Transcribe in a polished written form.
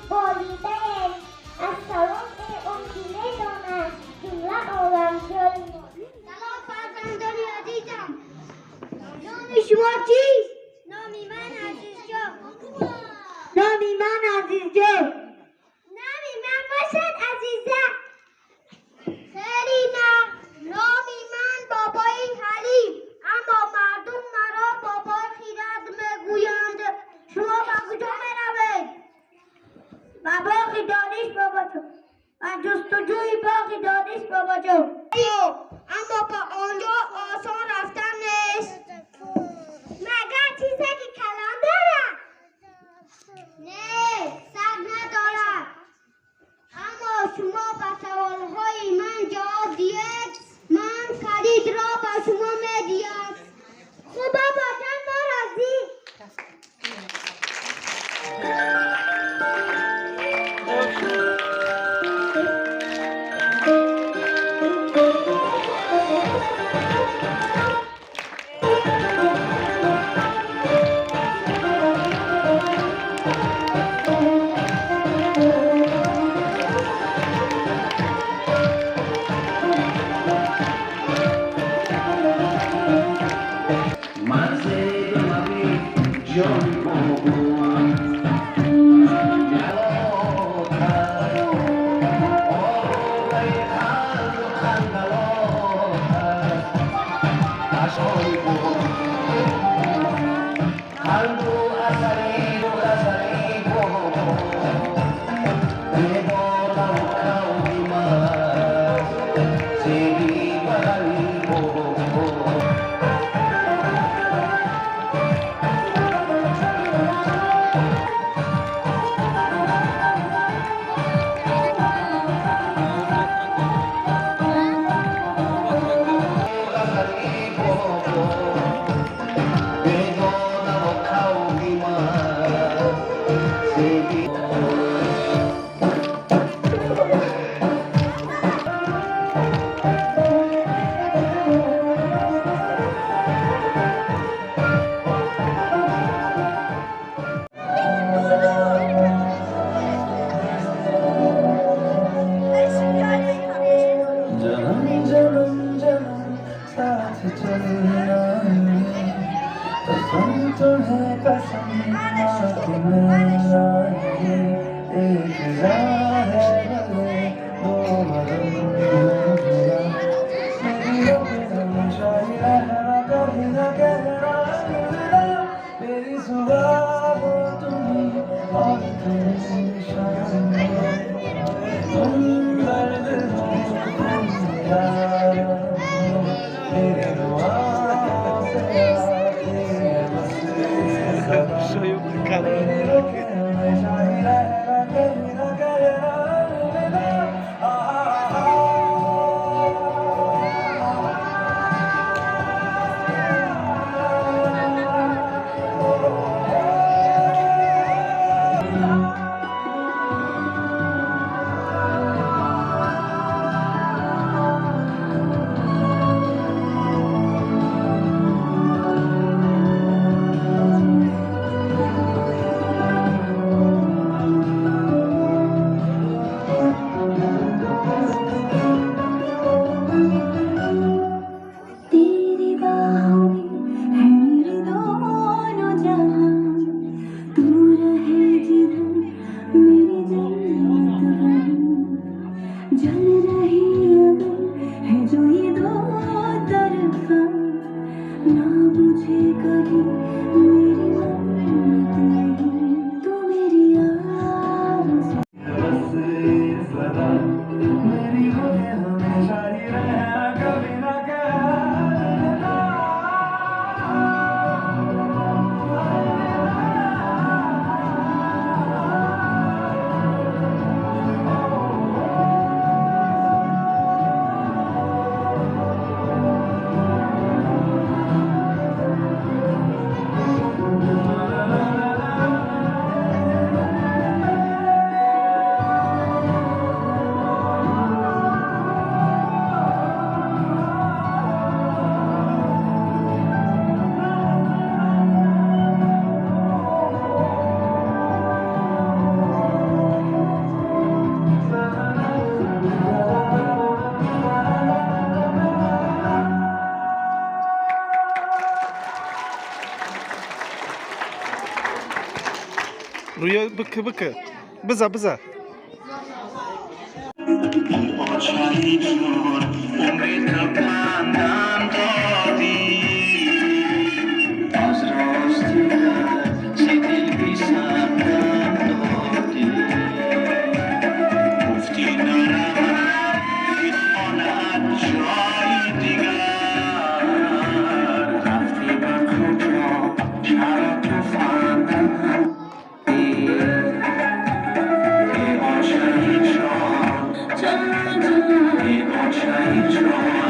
والدین از سالن امید دانم جمله عالمگیر. سلام فرزندان عزیزم. نام شما چیست؟ نامی من عزیزجان. نامی من عزیزجان. نامی من باشد عزیزم. خیلی نه. نامی من بابای حلیم، اما مردم مرا بابای خیرد میگویند. شما به کجا میروید؟ و باغ دانش بابا جان، و جستجوی باغ دانش بابا جان. اما به آنجا آسان رفتن نیست. مگر چیزی که کلان دارد؟ نه، سر ندارد. اما شما به سوالهای من جواب دهید، من کلید را به شما میدهم. خدا باشد ما راضی. بیا بکه بکه بزا آشنایی جون امید بندم دادی از راستی سیدی بی سندم دادی گفتی نرم میخواند جایی دیگر رفتی به کجا چرا تو فندم آشنایی جون